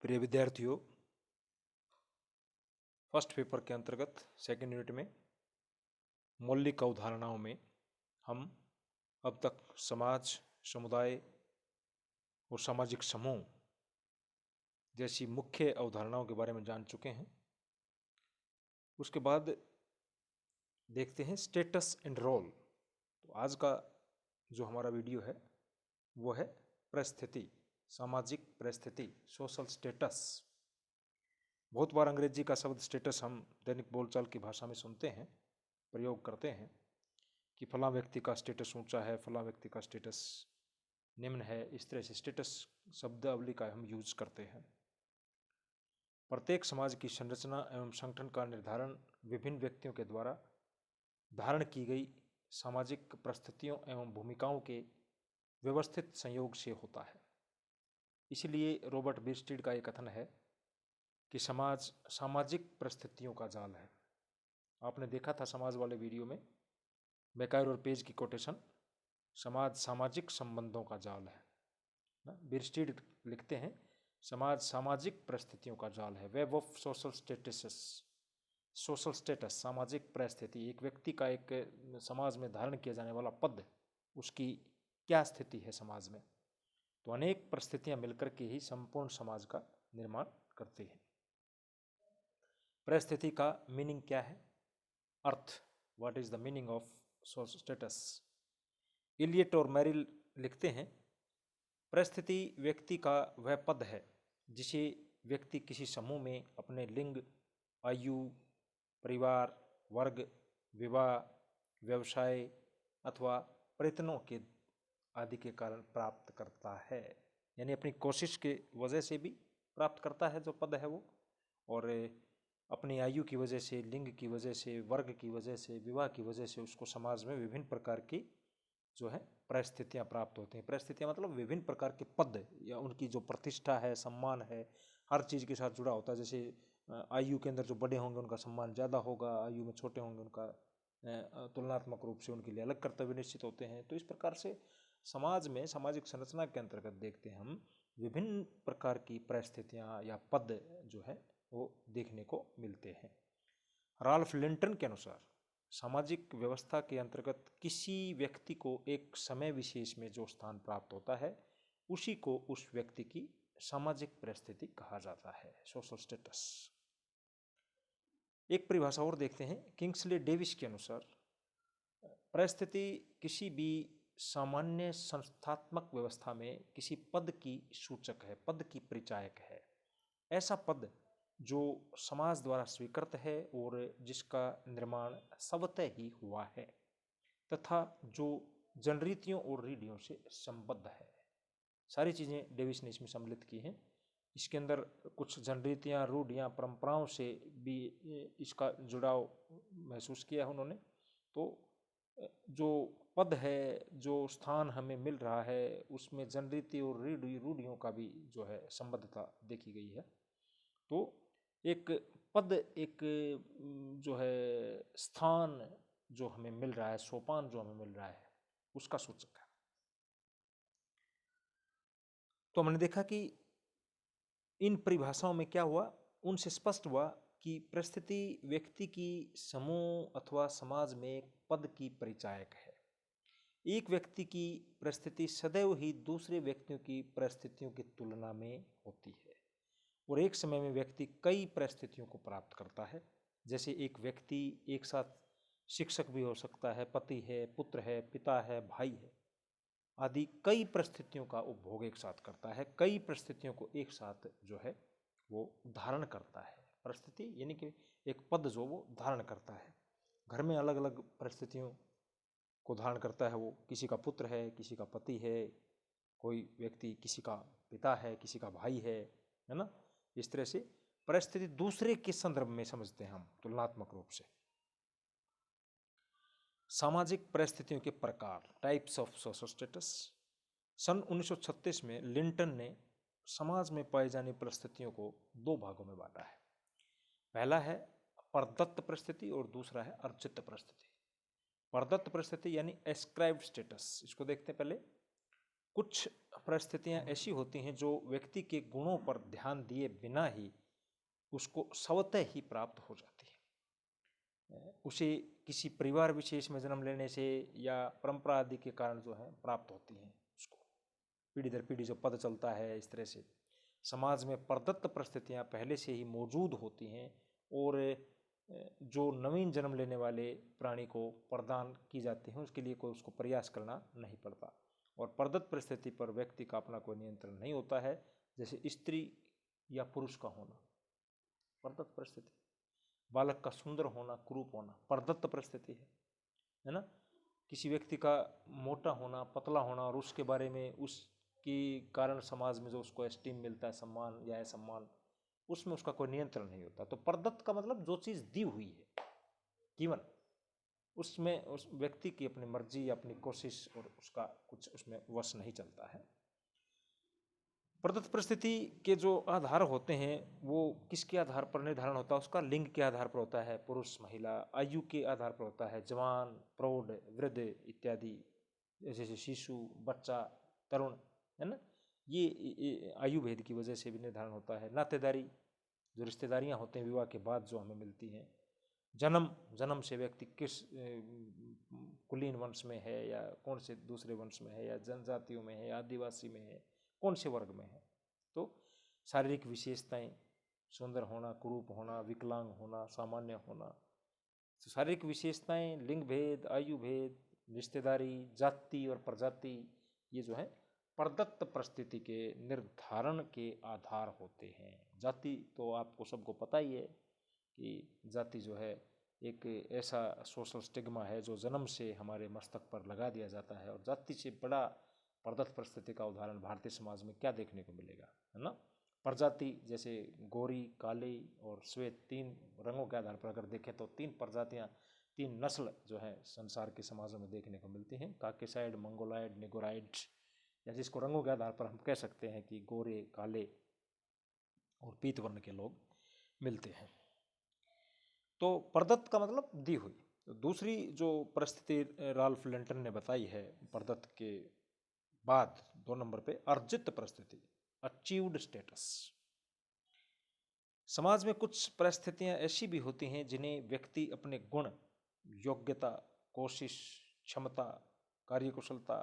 प्रिय विद्यार्थियों, first paper के अंतर्गत सेकेंड यूनिट में मौलिक अवधारणाओं में हम अब तक समाज, समुदाय और सामाजिक समूह जैसी मुख्य अवधारणाओं के बारे में जान चुके हैं। उसके बाद देखते हैं स्टेटस एंड रोल। तो आज का जो हमारा वीडियो है वो है परिस्थिति, सामाजिक परिस्थिति, सोशल स्टेटस। बहुत बार अंग्रेजी का शब्द स्टेटस हम दैनिक बोलचाल की भाषा में सुनते हैं, प्रयोग करते हैं कि फलां व्यक्ति का स्टेटस ऊंचा है, फलां व्यक्ति का स्टेटस निम्न है। इस तरह से स्टेटस शब्दावली का हम यूज करते हैं। प्रत्येक समाज की संरचना एवं संगठन का निर्धारण विभिन्न व्यक्तियों के द्वारा धारण की गई सामाजिक परिस्थितियों एवं भूमिकाओं के व्यवस्थित संयोग से होता है। इसलिए रॉबर्ट बिरस्टीड का एक कथन है कि समाज सामाजिक परिस्थितियों का जाल है। आपने देखा था समाज वाले वीडियो में बेकायर और पेज की कोटेशन, समाज सामाजिक संबंधों का जाल है ना। बिरस्टीड लिखते हैं समाज सामाजिक परिस्थितियों का जाल है। Web of social status, social status सामाजिक परिस्थिति, एक व्यक्ति का एक समाज में धारण किया जाने वाला पद, उसकी क्या स्थिति है समाज में। तो अनेक परिस्थितियां मिलकर के ही संपूर्ण समाज का निर्माण करती हैं। परिस्थिति का मीनिंग क्या है? अर्थ, what is the meaning of social status? Elliott और मैरिल लिखते हैं परिस्थिति व्यक्ति का वह पद है जिसे व्यक्ति किसी समूह में अपने लिंग, आयु, परिवार, वर्ग, विवाह, व्यवसाय अथवा प्रयत्नों के आदि के कारण प्राप्त करता है। यानी अपनी कोशिश के वजह से भी प्राप्त करता है जो पद है वो, और अपनी आयु की वजह से, लिंग की वजह से, वर्ग की वजह से, विवाह की वजह से उसको समाज में विभिन्न प्रकार की जो है परिस्थितियां प्राप्त होती हैं। परिस्थितियां मतलब विभिन्न प्रकार के पद या उनकी जो प्रतिष्ठा है, सम्मान है, हर चीज़ के साथ जुड़ा होता है। जैसे आयु के अंदर जो बड़े होंगे उनका सम्मान ज़्यादा होगा, आयु में छोटे होंगे उनका तुलनात्मक रूप से उनके लिए अलग कर्तव्य निश्चित होते हैं। तो इस प्रकार से समाज में सामाजिक संरचना के अंतर्गत देखते हैं हम विभिन्न प्रकार की परिस्थितियां या पद जो है वो देखने को मिलते हैं। राल्फ लिंटन के अनुसार सामाजिक व्यवस्था के अंतर्गत किसी व्यक्ति को एक समय विशेष में जो स्थान प्राप्त होता है उसी को उस व्यक्ति की सामाजिक परिस्थिति कहा जाता है, सोशल स्टेटस। एक परिभाषा और देखते हैं किंग्सले डेविस के अनुसार परिस्थिति किसी भी सामान्य संस्थात्मक व्यवस्था में किसी पद की सूचक है, पद की परिचायक है। ऐसा पद जो समाज द्वारा स्वीकृत है और जिसका निर्माण स्वतः ही हुआ है तथा जो जनरीतियों और रूढ़ियों से संबद्ध है। सारी चीज़ें डेविस ने इसमें सम्मिलित की हैं। इसके अंदर कुछ जनरीतियाँ, रूढ़ियाँ, परंपराओं से भी इसका जुड़ाव महसूस किया है उन्होंने। तो जो पद है, जो स्थान हमें मिल रहा है, उसमें जनरीति और रूढ़ियों का भी जो है संबद्धता देखी गई है। तो एक पद, एक जो है स्थान जो हमें मिल रहा है, सोपान जो हमें मिल रहा है, उसका सूचक है। तो हमने देखा कि इन परिभाषाओं में क्या हुआ, उनसे स्पष्ट हुआ कि परिस्थिति व्यक्ति की समूह अथवा समाज में पद की परिचायक है। एक व्यक्ति की परिस्थिति सदैव ही दूसरे व्यक्तियों की परिस्थितियों की तुलना में होती है और एक समय में व्यक्ति कई परिस्थितियों को प्राप्त करता है। जैसे एक व्यक्ति एक साथ शिक्षक भी हो सकता है, पति है, पुत्र है, पिता है, भाई है, आदि कई परिस्थितियों का उपभोग एक साथ करता है, कई परिस्थितियों को एक साथ जो है वो धारण करता है। परिस्थिति यानी कि एक पद जो वो धारण करता है। घर में अलग अलग परिस्थितियों को धारण करता है वो, किसी का पुत्र है, किसी का पति है, कोई व्यक्ति किसी का पिता है, किसी का भाई है ना। इस तरह से परिस्थिति दूसरे के संदर्भ में समझते हैं हम तुलनात्मक रूप से। सामाजिक परिस्थितियों के प्रकार, टाइप्स ऑफ सोशल स्टेटस। सन 1936 में लिंटन ने समाज में पाई जाने परिस्थितियों को दो भागों में बांटा है। पहला है प्रदत्त परिस्थिति और दूसरा है अर्जित परिस्थिति। प्रदत्त परिस्थिति यानी एस्क्राइब्ड स्टेटस, इसको देखते हैं पहले। कुछ परिस्थितियां ऐसी होती हैं जो व्यक्ति के गुणों पर ध्यान दिए बिना ही उसको स्वतः ही प्राप्त हो जाती है। उसे किसी परिवार विशेष में जन्म लेने से या परंपरा आदि के कारण जो है प्राप्त होती हैं। उसको पीढ़ी दर पीढ़ी जो पद चलता है, इस तरह से समाज में प्रदत्त परिस्थितियां पहले से ही मौजूद होती हैं और जो नवीन जन्म लेने वाले प्राणी को प्रदान की जाती हैं उसके लिए कोई उसको प्रयास करना नहीं पड़ता। और प्रदत्त परिस्थिति पर व्यक्ति का अपना कोई नियंत्रण नहीं होता है, जैसे स्त्री या पुरुष का होना प्रदत्त परिस्थिति, बालक का सुंदर होना, कुरूप होना प्रदत्त परिस्थिति है ना। किसी व्यक्ति का मोटा होना, पतला होना और उसके बारे में उसके कारण समाज में जो उसको एस्टीम मिलता है, सम्मान या असम्मान, उसमें उसका कोई नियंत्रण नहीं होता। तो प्रदत्त का मतलब जो चीज़ दी हुई है गिवन, उसमें उस व्यक्ति की अपनी मर्जी या अपनी कोशिश और उसका कुछ उसमें वश नहीं चलता है। प्रदत्त परिस्थिति के जो आधार होते हैं वो किसके आधार पर निर्धारण होता है? उसका लिंग के आधार पर होता है, पुरुष महिला, आयु के आधार पर होता है, जवान, प्रौढ़, वृद्ध इत्यादि, जैसे शिशु, बच्चा, तरुण, है ना। ये आयु भेद की वजह से भी निर्धारण होता है। नातेदारी, जो रिश्तेदारियां होते हैं विवाह के बाद जो हमें मिलती हैं। जन्म से व्यक्ति किस कुलीन वंश में है या कौन से दूसरे वंश में है या जनजातियों में है या आदिवासी में है, कौन से वर्ग में है। तो शारीरिक विशेषताएं, सुंदर होना, कुरूप होना, विकलांग होना, सामान्य होना, तो शारीरिक विशेषताएं, लिंग भेद, आयु भेद, रिश्तेदारी, जाति और प्रजाति, ये जो है प्रदत्त परिस्थिति के निर्धारण के आधार होते हैं। जाति तो आपको सबको पता ही है कि जाति जो है एक ऐसा सोशल स्टिग्मा है जो जन्म से हमारे मस्तक पर लगा दिया जाता है। और जाति से बड़ा प्रदत्त परिस्थिति का उदाहरण भारतीय समाज में क्या देखने को मिलेगा, है ना। प्रजाति जैसे गोरी, काली और श्वेत, तीन रंगों के आधार पर अगर देखें तो तीन प्रजातियां, तीन नस्ल जो है संसार के समाजों में देखने को मिलती हैं। काकेसाइड, मंगोलाइड, निगोराइड, या जिसको रंगों के आधार पर हम कह सकते हैं कि गोरे, काले और पीत वर्ण के लोग मिलते हैं। तो प्रदत्त का मतलब दी हुई। तो दूसरी जो परिस्थिति राल्फ लेंटन ने बताई है प्रदत्त के बाद 2 नंबर पे, अर्जित परिस्थिति, अचीव्ड स्टेटस। समाज में कुछ परिस्थितियां ऐसी भी होती हैं जिन्हें व्यक्ति अपने गुण, योग्यता, कोशिश, क्षमता, कार्यकुशलता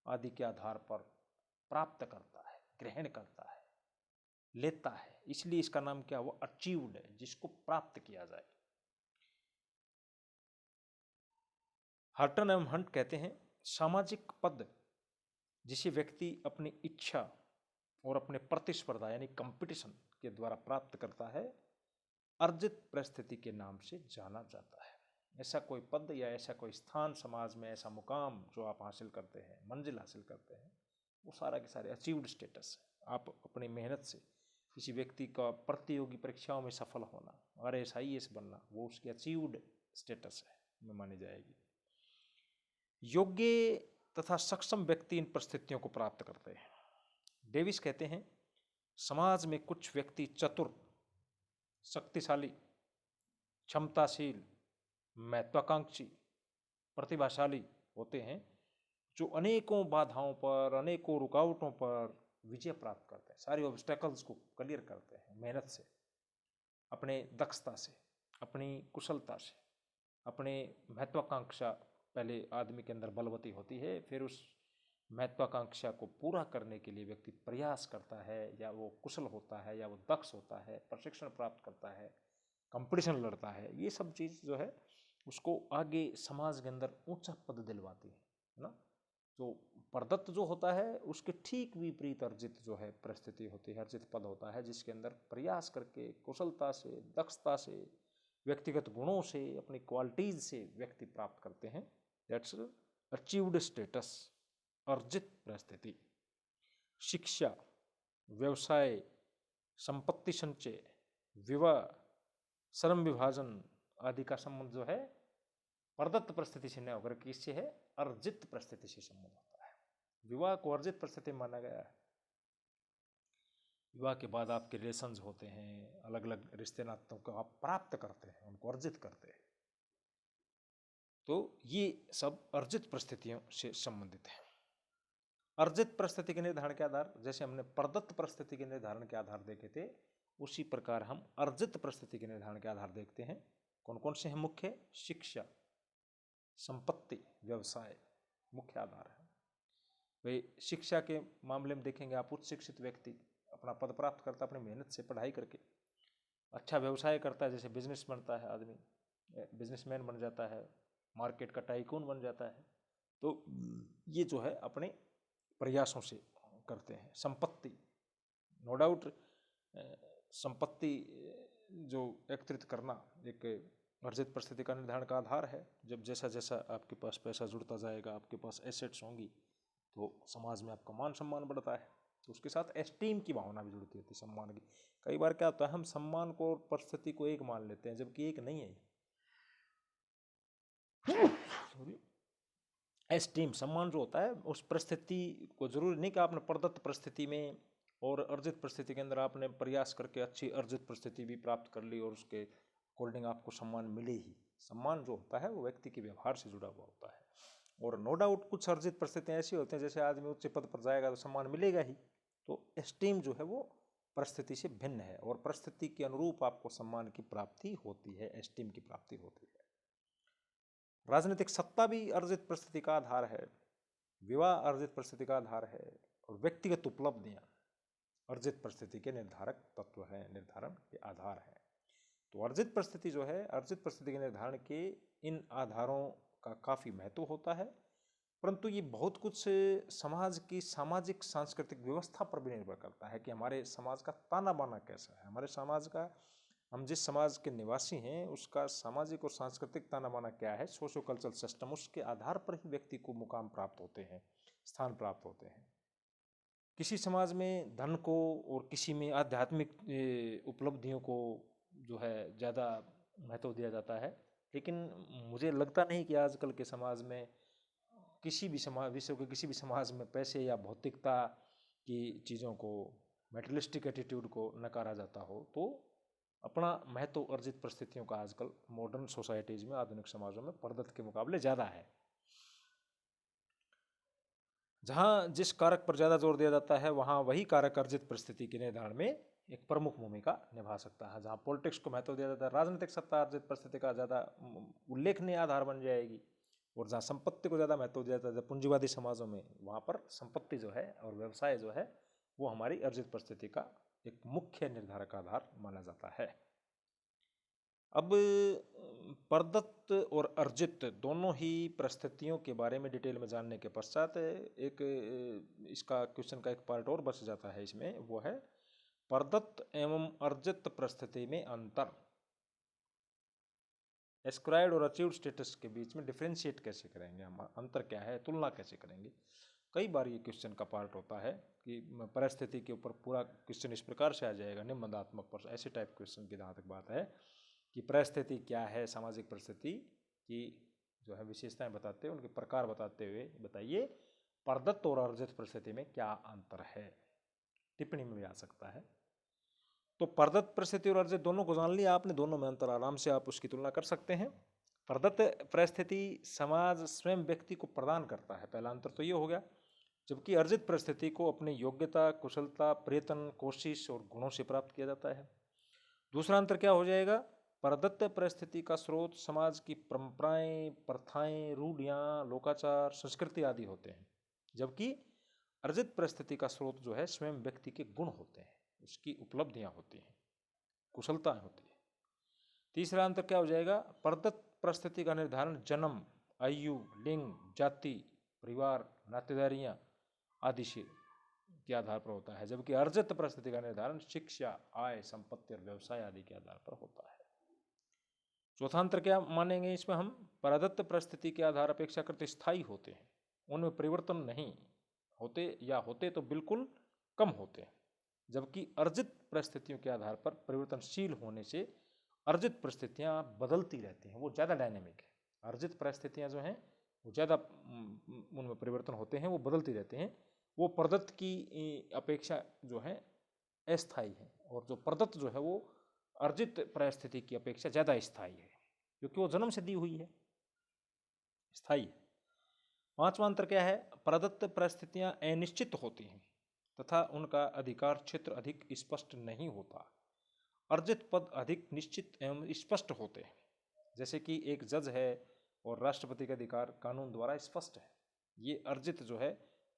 आदि के आधार पर प्राप्त करता है, ग्रहण करता है, लेता है। इसलिए इसका नाम क्या हुआ? अचीव्ड है, जिसको प्राप्त किया जाए। हार्टन एवं हंट कहते हैं सामाजिक पद जिसे व्यक्ति अपनी इच्छा और अपने प्रतिस्पर्धा यानी कंपटीशन के द्वारा प्राप्त करता है, अर्जित परिस्थिति के नाम से जाना जाता है। ऐसा कोई पद या ऐसा कोई स्थान समाज में, ऐसा मुकाम जो आप हासिल करते हैं, मंजिल हासिल करते हैं, वो सारा के सारे अचीव्ड स्टेटस है। आप अपनी मेहनत से किसी व्यक्ति का प्रतियोगी परीक्षाओं में सफल होना, RSIS बनना, वो उसकी अचीव्ड स्टेटस है में मानी जाएगी। योग्य तथा सक्षम व्यक्ति इन परिस्थितियों को प्राप्त करते हैं। डेविस कहते हैं समाज में कुछ व्यक्ति चतुर, शक्तिशाली, क्षमताशील, महत्वाकांक्षी, प्रतिभाशाली होते हैं जो अनेकों बाधाओं पर, अनेकों रुकावटों पर विजय प्राप्त करते हैं। सारी ऑब्स्टेकल्स को क्लियर करते हैं मेहनत से, अपने दक्षता से, अपनी कुशलता से, अपने महत्वाकांक्षा। पहले आदमी के अंदर बलवती होती है, फिर उस महत्वाकांक्षा को पूरा करने के लिए व्यक्ति प्रयास करता है, या वो कुशल होता है, या वो दक्ष होता है, प्रशिक्षण प्राप्त करता है, कंपटीशन लड़ता है। ये सब चीज़ जो है उसको आगे समाज के अंदर ऊंचा पद दिलवाती है ना। तो प्रदत्त जो होता है उसके ठीक विपरीत अर्जित जो है परिस्थिति होती है, अर्जित पद होता है, जिसके अंदर प्रयास करके, कुशलता से, दक्षता से, व्यक्तिगत गुणों से, अपनी क्वालिटीज से व्यक्ति प्राप्त करते हैं। दैट्स अचीव्ड स्टेटस, अर्जित परिस्थिति। शिक्षा, व्यवसाय, संपत्ति संचय, विवाह, श्रम विभाजन आदि का संबंध जो है प्रदत्त परिस्थिति से नहीं होकर किससे है? अर्जित परिस्थिति से संबंध होता है। विवाह को अर्जित परिस्थिति माना गया है। विवाह के बाद आपके रिलेशंस होते हैं, अलग अलग रिश्ते नातों को आप प्राप्त करते हैं, उनको अर्जित करते हैं। तो ये सब अर्जित परिस्थितियों से संबंधित है। अर्जित परिस्थिति के निर्धारण के आधार, जैसे हमने प्रदत्त परिस्थिति के निर्धारण के आधार देखे थे, उसी प्रकार हम अर्जित परिस्थिति के निर्धारण के आधार देखते हैं। कौन कौन से हैं मुख्य? शिक्षा, संपत्ति, व्यवसाय मुख्य आधार है। भाई शिक्षा के मामले में देखेंगे आप, उच्च शिक्षित व्यक्ति अपना पद प्राप्त करता है अपनी मेहनत से, पढ़ाई करके, अच्छा व्यवसाय करता है, जैसे बिजनेस बनता है आदमी, बिजनेसमैन बन जाता है, मार्केट का टाइकून बन जाता है, तो ये जो है अपने प्रयासों से करते हैं। संपत्ति, नो डाउट संपत्ति जो एकत्रित करना एक अर्जित परिस्थिति का निर्धारण का आधार है। जब जैसा जैसा आपके पास पैसा जुड़ता जाएगा, आपके पास एसेट्स होंगी, तो समाज में आपका मान सम्मान बढ़ता है, तो उसके साथ एस्टीम की भावना भी जुड़ती होती है, सम्मान की। कई बार क्या होता है, हम सम्मान को और परिस्थिति को एक मान लेते हैं, जबकि एक नहीं है। एस्टीम, सम्मान जो होता है उस परिस्थिति को, जरूरी नहीं कि आपने प्रदत्त परिस्थिति में और अर्जित परिस्थिति के अंदर आपने प्रयास करके अच्छी अर्जित परिस्थिति भी प्राप्त कर ली और उसके अकॉर्डिंग आपको सम्मान मिले ही। सम्मान जो होता है वो व्यक्ति के व्यवहार से जुड़ा हुआ होता है। और नो डाउट कुछ अर्जित परिस्थितियाँ ऐसी होती हैं, जैसे आदमी उच्च पद पर जाएगा तो सम्मान मिलेगा ही, तो एस्टीम जो है वो परिस्थिति से भिन्न है और परिस्थिति के अनुरूप आपको सम्मान की प्राप्ति होती है, एस्टीम की प्राप्ति होती है। राजनीतिक सत्ता भी अर्जित परिस्थिति का आधार है, विवाह अर्जित परिस्थिति का आधार है, और व्यक्तिगत उपलब्धियां अर्जित परिस्थिति के निर्धारक तत्व हैं, निर्धारण के आधार हैं। तो अर्जित परिस्थिति जो है, अर्जित परिस्थिति के निर्धारण के इन आधारों का काफ़ी महत्व होता है, परंतु ये बहुत कुछ समाज की सामाजिक सांस्कृतिक व्यवस्था पर भी निर्भर करता है कि हमारे समाज का ताना बाना कैसा है, हमारे समाज का, हम जिस समाज के निवासी हैं उसका सामाजिक और सांस्कृतिक ताना बाना क्या है, सोशो कल्चरल सिस्टम, उसके आधार पर ही व्यक्ति को मुकाम प्राप्त होते हैं, स्थान प्राप्त होते हैं। किसी समाज में धन को और किसी में आध्यात्मिक उपलब्धियों को जो है ज़्यादा महत्व दिया जाता है, लेकिन मुझे लगता नहीं कि आजकल के समाज में किसी भी समाज, विश्व के किसी भी समाज में पैसे या भौतिकता की चीज़ों को, मेटलिस्टिक एटीट्यूड को नकारा जाता हो। तो अपना महत्व अर्जित परिस्थितियों का आजकल मॉडर्न सोसाइटीज़ में, आधुनिक समाजों में प्रदत्त के मुकाबले ज़्यादा है। जहाँ जिस कारक पर ज़्यादा जोर दिया जाता है, वहाँ वही कारक अर्जित परिस्थिति के निर्धारण में एक प्रमुख भूमिका निभा सकता है। जहाँ पॉलिटिक्स को महत्व दिया जाता है, राजनीतिक सत्ता अर्जित परिस्थिति का ज़्यादा उल्लेखनीय आधार बन जाएगी, और जहाँ संपत्ति को ज़्यादा महत्व दिया जाता है पूंजीवादी समाजों में, वहाँ पर संपत्ति जो है और व्यवसाय जो है वो हमारी अर्जित परिस्थिति का एक मुख्य निर्धारक आधार माना जाता है। अब प्रदत्त और अर्जित दोनों ही परिस्थितियों के बारे में डिटेल में जानने के पश्चात एक इसका क्वेश्चन का एक पार्ट और बच जाता है इसमें, वो है प्रदत्त एवं अर्जित परिस्थिति में अंतर। एस्क्राइब्ड और अचीव्ड स्टेटस के बीच में डिफ्रेंशिएट कैसे करेंगे हम, अंतर क्या है, तुलना कैसे करेंगे। कई बार ये क्वेश्चन का पार्ट होता है कि परिस्थिति के ऊपर पूरा क्वेश्चन इस प्रकार से आ जाएगा, निम्नदात्मक प्रश्न, ऐसे टाइप क्वेश्चन की जहाँ तक बात है कि परिस्थिति क्या है, सामाजिक परिस्थिति की जो है विशेषताएं बताते हुए, उनके प्रकार बताते हुए बताइए प्रदत्त और अर्जित परिस्थिति में क्या अंतर है, टिप्पणी में भी आ सकता है। तो प्रदत्त परिस्थिति और अर्जित दोनों को जान लिया आपने, दोनों में अंतर आराम से आप उसकी तुलना कर सकते हैं। प्रदत्त परिस्थिति समाज स्वयं व्यक्ति को प्रदान करता है, पहला अंतर तो ये हो गया, जबकि अर्जित परिस्थिति को अपनी योग्यता, कुशलता, प्रयत्न, कोशिश और गुणों से प्राप्त किया जाता है। दूसरा अंतर क्या हो जाएगा, प्रदत्त परिस्थिति का स्रोत समाज की परंपराएं, प्रथाएं, रूढ़ियाँ, लोकाचार, संस्कृति आदि होते हैं, जबकि अर्जित परिस्थिति का स्रोत जो है स्वयं व्यक्ति के गुण होते हैं, उसकी उपलब्धियां होती हैं, कुशलताएं होती है। तीसरा अंतर क्या हो जाएगा, प्रदत्त परिस्थिति का निर्धारण जन्म, आयु, लिंग, जाति, परिवार, नातेदारियां आदि से के आधार पर होता है, जबकि अर्जित परिस्थिति का निर्धारण शिक्षा, आय, संपत्ति और व्यवसाय आदि के आधार पर होता है। चौथा अंतर क्या मानेंगे इसमें हम, प्रदत्त परिस्थिति के आधार अपेक्षाकृत स्थायी होते हैं, उनमें परिवर्तन नहीं होते या होते तो बिल्कुल कम होते हैं, जबकि अर्जित परिस्थितियों के आधार पर परिवर्तनशील होने से अर्जित परिस्थितियां बदलती रहती हैं, वो ज़्यादा डायनेमिक है। अर्जित परिस्थितियां जो हैं वो ज़्यादा उनमें परिवर्तन होते हैं, वो बदलती रहते हैं, वो प्रदत्त की अपेक्षा जो है अस्थायी है, और जो प्रदत्त जो है वो अर्जित परिस्थिति की अपेक्षा ज़्यादा स्थायी है, क्योंकि वो जन्म से दी हुई है, स्थायी है। पांचवा अंतर क्या है? प्रदत्त परिस्थितियां अनिश्चित होती हैं तथा उनका अधिकार क्षेत्र अधिक स्पष्ट नहीं होता। अर्जित पद अधिक निश्चित एवं स्पष्ट होते हैं। जैसे कि एक जज है और राष्ट्रपति का अधिकार कानून द्वारा स्पष्ट है, ये अर्जित जो है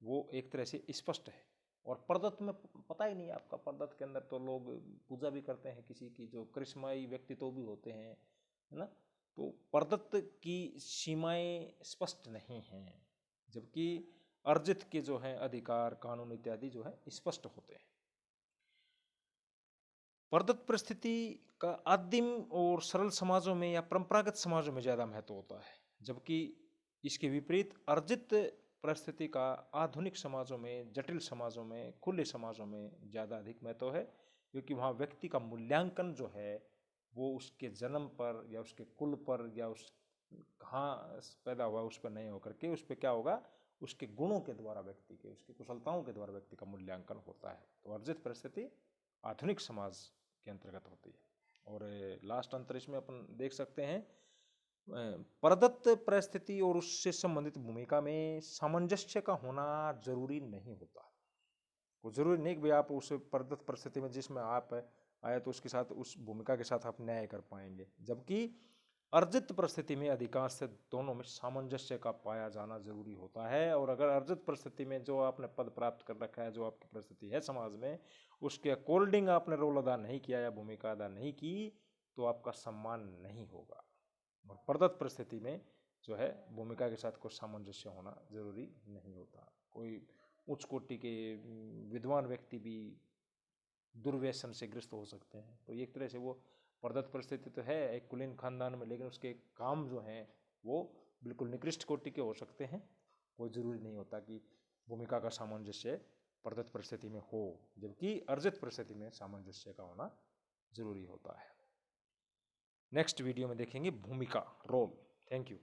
वो एक तरह से स्पष्ट है। और प्रदत्त में पता ही नहीं आपका, प्रदत्त के अंदर तो लोग पूजा भी करते हैं किसी की, जो करिश्माई व्यक्ति तो भी होते हैं, है ना। तो प्रदत्त की सीमाएं स्पष्ट नहीं हैं, जबकि अर्जित के जो है अधिकार कानून इत्यादि जो है स्पष्ट होते हैं। प्रदत्त परिस्थिति का आदिम और सरल समाजों में या परंपरागत समाजों में ज़्यादा महत्व होता है, जबकि इसके विपरीत अर्जित परिस्थिति का आधुनिक समाजों में, जटिल समाजों में, खुले समाजों में ज़्यादा अधिक महत्व है, क्योंकि वहाँ व्यक्ति का मूल्यांकन जो है वो उसके जन्म पर या उसके कुल पर या उस कहाँ पैदा हुआ उस पर नहीं होकर के, उस पर क्या होगा, उसके गुणों के द्वारा व्यक्ति के, उसकी कुशलताओं के द्वारा व्यक्ति का मूल्यांकन होता है। तो अर्जित परिस्थिति आधुनिक समाज के अंतर्गत होती है। और लास्ट अंतर इसमें अपन देख सकते हैं, प्रदत्त परिस्थिति और उससे संबंधित भूमिका में सामंजस्य का होना जरूरी नहीं होता। वो जरूरी नहीं कि भाई आप उस प्रदत्त परिस्थिति में जिसमें आप आए तो उसके साथ, उस भूमिका के साथ आप न्याय कर पाएंगे, जबकि अर्जित परिस्थिति में अधिकांश से दोनों में सामंजस्य का पाया जाना जरूरी होता है। और अगर अर्जित परिस्थिति में जो आपने पद प्राप्त कर रखा है, जो आपकी परिस्थिति है समाज में, उसके अकॉर्डिंग आपने रोल अदा नहीं किया या भूमिका अदा नहीं की, तो आपका सम्मान नहीं होगा। और प्रदत्त परिस्थिति में जो है भूमिका के साथ कोई सामंजस्य होना जरूरी नहीं होता। कोई उच्च कोटि के विद्वान व्यक्ति भी दुर्व्यसन से ग्रस्त हो सकते हैं, तो एक तरह से वो प्रदत्त परिस्थिति तो है एक कुलीन खानदान में, लेकिन उसके काम जो हैं वो बिल्कुल निकृष्ट कोटि के हो सकते हैं। कोई ज़रूरी नहीं होता कि भूमिका का सामंजस्य प्रदत्त परिस्थिति में हो, जबकि अर्जित परिस्थिति में सामंजस्य का होना जरूरी होता है। नेक्स्ट वीडियो में देखेंगे भूमिका, रोल। Thank you.